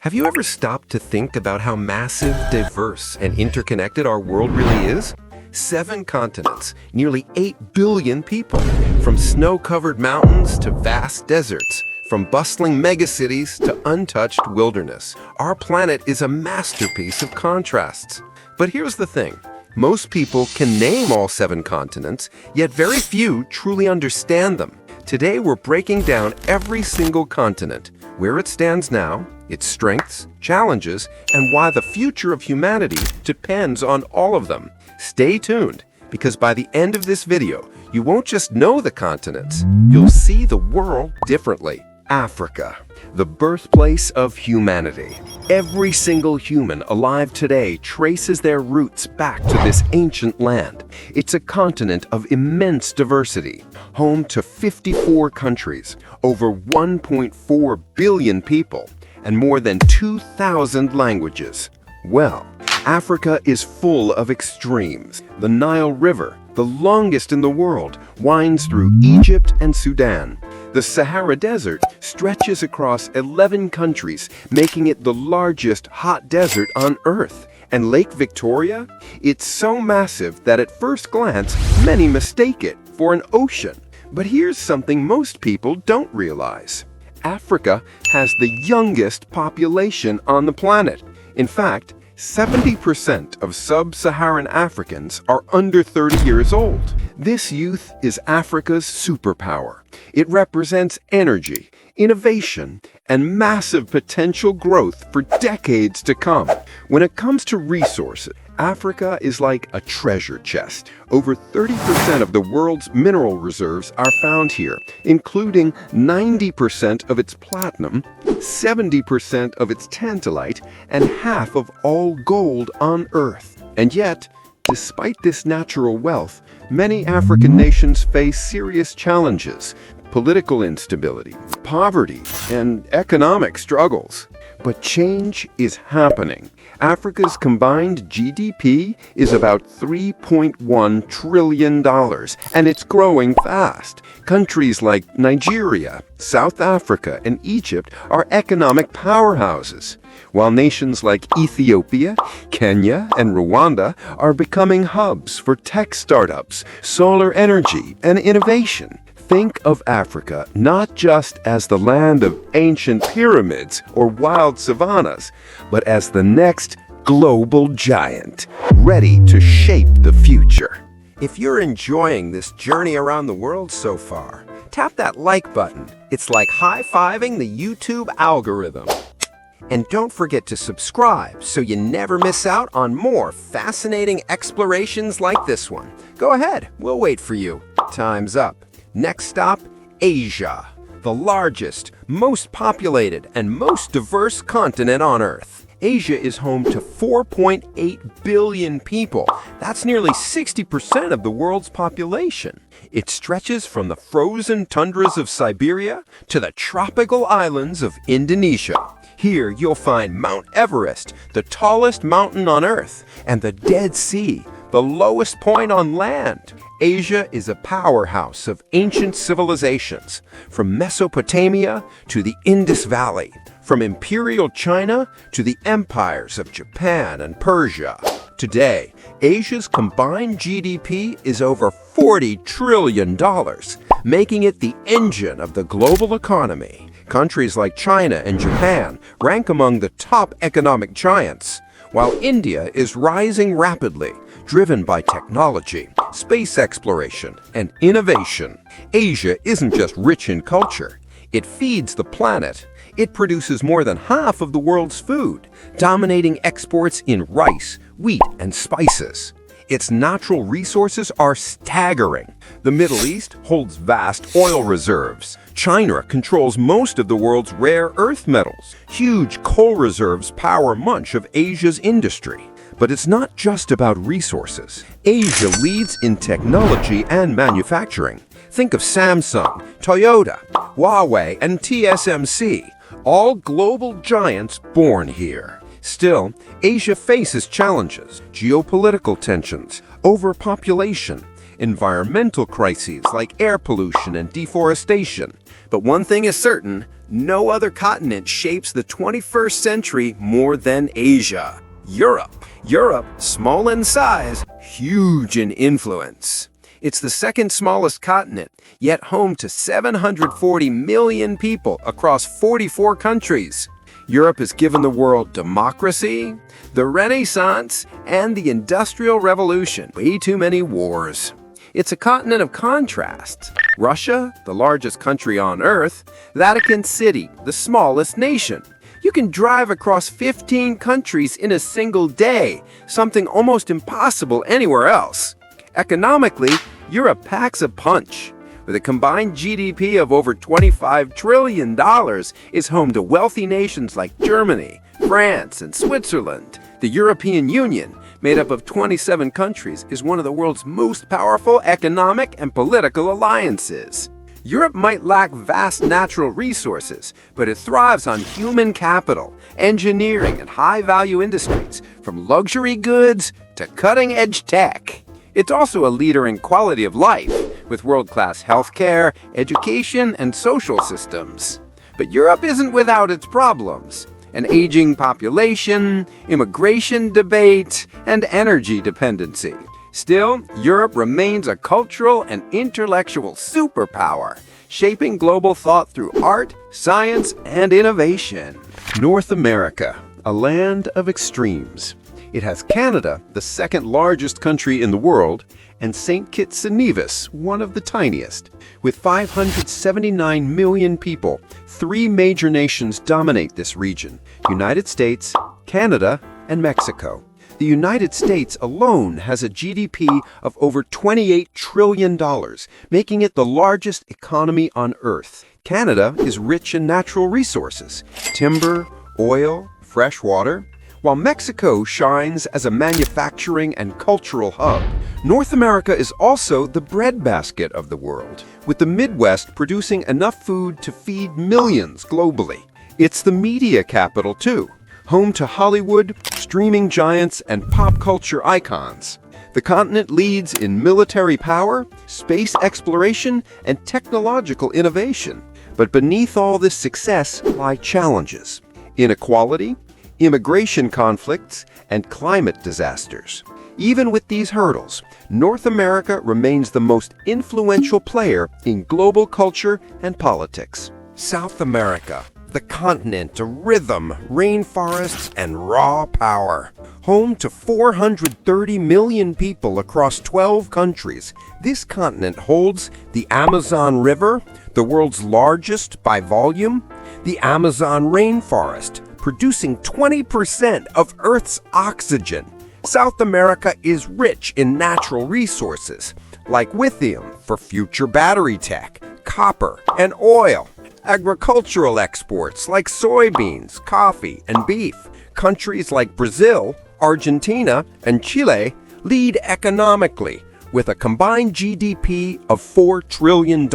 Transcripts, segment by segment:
Have you ever stopped to think about how massive, diverse, and interconnected our world really is? 7 continents, nearly 8 billion people, from snow-covered mountains to vast deserts, from bustling megacities to untouched wilderness. Our planet is a masterpiece of contrasts. But here's the thing. Most people can name all 7 continents, yet very few truly understand them. Today we're breaking down every single continent, where it stands now, its strengths, challenges, and why the future of humanity depends on all of them. Stay tuned, because by the end of this video, you won't just know the continents, you'll see the world differently. Africa, the birthplace of humanity. Every single human alive today traces their roots back to this ancient land. It's a continent of immense diversity, home to 54 countries, over 1.4 billion people, and more than 2,000 languages. Well, Africa is full of extremes. The Nile River, the longest in the world, winds through Egypt and Sudan. The Sahara Desert stretches across 11 countries, making it the largest hot desert on Earth. And Lake Victoria? It's so massive that at first glance, many mistake it for an ocean. But here's something most people don't realize. Africa has the youngest population on the planet. In fact, 70% of sub-Saharan Africans are under 30 years old. This youth is Africa's superpower. It represents energy, innovation, and massive potential growth for decades to come. When it comes to resources, Africa is like a treasure chest. Over 30% of the world's mineral reserves are found here, including 90% of its platinum, 70% of its tantalite, and half of all gold on Earth. And yet, despite this natural wealth, many African nations face serious challenges: political instability, poverty, and economic struggles. But change is happening. Africa's combined GDP is about $3.1 trillion, and it's growing fast. Countries like Nigeria, South Africa, and Egypt are economic powerhouses, while nations like Ethiopia, Kenya, and Rwanda are becoming hubs for tech startups, solar energy, and innovation. Think of Africa not just as the land of ancient pyramids or wild savannas, but as the next global giant, ready to shape the future. If you're enjoying this journey around the world so far, tap that like button. It's like high-fiving the YouTube algorithm. And don't forget to subscribe so you never miss out on more fascinating explorations like this one. Go ahead, we'll wait for you. Time's up. Next stop, Asia, the largest, most populated, and most diverse continent on Earth. Asia is home to 4.8 billion people. That's nearly 60% of the world's population. It stretches from the frozen tundras of Siberia to the tropical islands of Indonesia. Here you'll find Mount Everest, the tallest mountain on Earth, and the Dead Sea, the lowest point on land. Asia is a powerhouse of ancient civilizations, from Mesopotamia to the Indus Valley, from imperial China to the empires of Japan and Persia. Today, Asia's combined GDP is over $40 trillion, making it the engine of the global economy. Countries like China and Japan rank among the top economic giants, while India is rising rapidly, driven by technology, space exploration, and innovation. Asia isn't just rich in culture. It feeds the planet. It produces more than half of the world's food, dominating exports in rice, wheat, and spices. Its natural resources are staggering. The Middle East holds vast oil reserves. China controls most of the world's rare earth metals. Huge coal reserves power much of Asia's industry. But it's not just about resources. Asia leads in technology and manufacturing. Think of Samsung, Toyota, Huawei, and TSMC, all global giants born here. Still, Asia faces challenges: geopolitical tensions, overpopulation, environmental crises like air pollution and deforestation. But one thing is certain, no other continent shapes the 21st century more than Asia. Europe. Europe, small in size, huge in influence. It's the second smallest continent, yet home to 740 million people across 44 countries. Europe has given the world democracy, the Renaissance, and the Industrial Revolution. Way too many wars. It's a continent of contrasts. Russia, the largest country on Earth. Vatican City, the smallest nation. You can drive across 15 countries in a single day, something almost impossible anywhere else. Economically, Europe packs a punch. With a combined GDP of over $25 trillion, is home to wealthy nations like Germany, France, and Switzerland. The European Union, made up of 27 countries, is one of the world's most powerful economic and political alliances. Europe might lack vast natural resources, but it thrives on human capital, engineering, and high-value industries, from luxury goods to cutting-edge tech. It's also a leader in quality of life, with world-class healthcare, education, and social systems. But Europe isn't without its problems. An aging population, immigration debate, and energy dependency. Still, Europe remains a cultural and intellectual superpower, shaping global thought through art, science, and innovation. North America, a land of extremes. It has Canada, the second largest country in the world, and St. Kitts and Nevis, one of the tiniest. With 579 million people, three major nations dominate this region: United States, Canada, and Mexico. The United States alone has a GDP of over $28 trillion, making it the largest economy on Earth. Canada is rich in natural resources: timber, oil, fresh water. While Mexico shines as a manufacturing and cultural hub, North America is also the breadbasket of the world, with the Midwest producing enough food to feed millions globally. It's the media capital, too, home to Hollywood, streaming giants, and pop culture icons. The continent leads in military power, space exploration, and technological innovation. But beneath all this success lie challenges: inequality, immigration conflicts, and climate disasters. Even with these hurdles, North America remains the most influential player in global culture and politics. South America, the continent of rhythm, rainforests, and raw power. Home to 430 million people across 12 countries, this continent holds the Amazon River, the world's largest by volume, the Amazon rainforest, producing 20% of Earth's oxygen. South America is rich in natural resources, like lithium for future battery tech, copper, and oil. Agricultural exports like soybeans, coffee, and beef. Countries like Brazil, Argentina, and Chile lead economically, with a combined GDP of $4 trillion.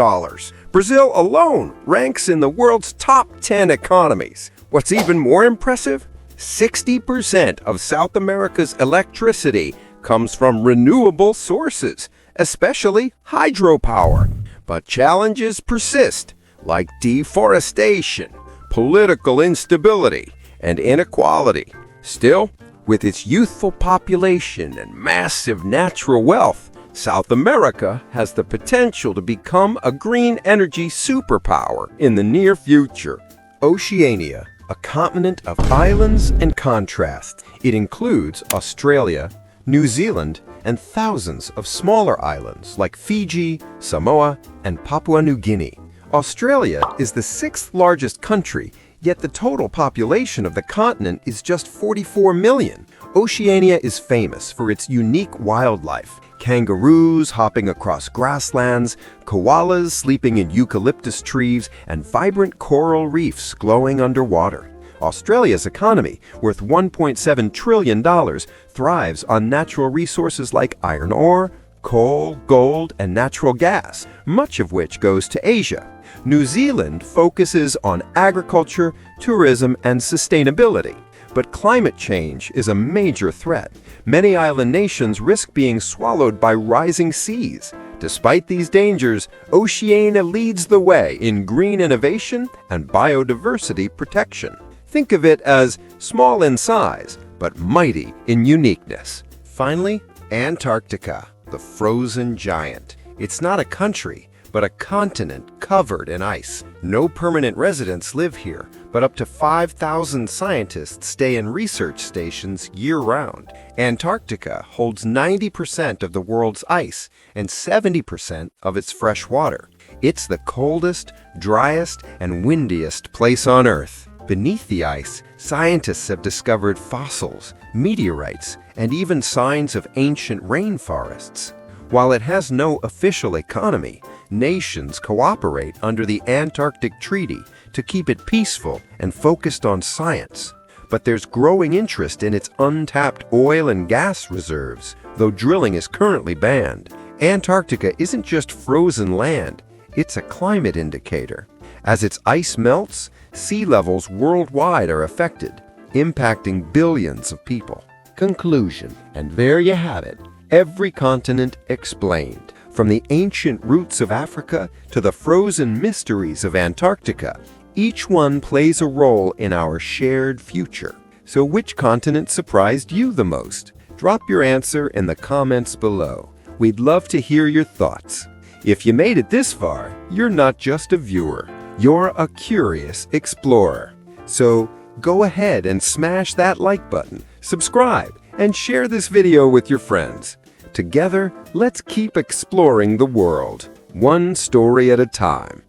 Brazil alone ranks in the world's top 10 economies. What's even more impressive? 60% of South America's electricity comes from renewable sources, especially hydropower. But challenges persist, like deforestation, political instability, and inequality. Still, with its youthful population and massive natural wealth, South America has the potential to become a green energy superpower in the near future. Oceania, a continent of islands and contrasts. It includes Australia, New Zealand, and thousands of smaller islands like Fiji, Samoa, and Papua New Guinea. Australia is the sixth largest country, yet the total population of the continent is just 44 million. Oceania is famous for its unique wildlife: kangaroos hopping across grasslands, koalas sleeping in eucalyptus trees, and vibrant coral reefs glowing underwater. Australia's economy, worth $1.7 trillion, thrives on natural resources like iron ore, coal, gold, and natural gas, much of which goes to Asia. New Zealand focuses on agriculture, tourism, and sustainability. But climate change is a major threat. Many island nations risk being swallowed by rising seas. Despite these dangers, Oceania leads the way in green innovation and biodiversity protection. Think of it as small in size, but mighty in uniqueness. Finally, Antarctica, the frozen giant. It's not a country, but a continent covered in ice. No permanent residents live here, but up to 5,000 scientists stay in research stations year-round. Antarctica holds 90% of the world's ice and 70% of its fresh water. It's the coldest, driest, and windiest place on Earth. Beneath the ice, scientists have discovered fossils, meteorites, and even signs of ancient rainforests. While it has no official economy, nations cooperate under the Antarctic Treaty to keep it peaceful and focused on science. But there's growing interest in its untapped oil and gas reserves, though drilling is currently banned. Antarctica isn't just frozen land, it's a climate indicator. As its ice melts, sea levels worldwide are affected, impacting billions of people. Conclusion, and there you have it. Every continent explained, from the ancient roots of Africa to the frozen mysteries of Antarctica. Each one plays a role in our shared future. So which continent surprised you the most? Drop your answer in the comments below. We'd love to hear your thoughts. If you made it this far, you're not just a viewer. You're a curious explorer. So go ahead and smash that like button, subscribe, and share this video with your friends. Together, let's keep exploring the world, one story at a time.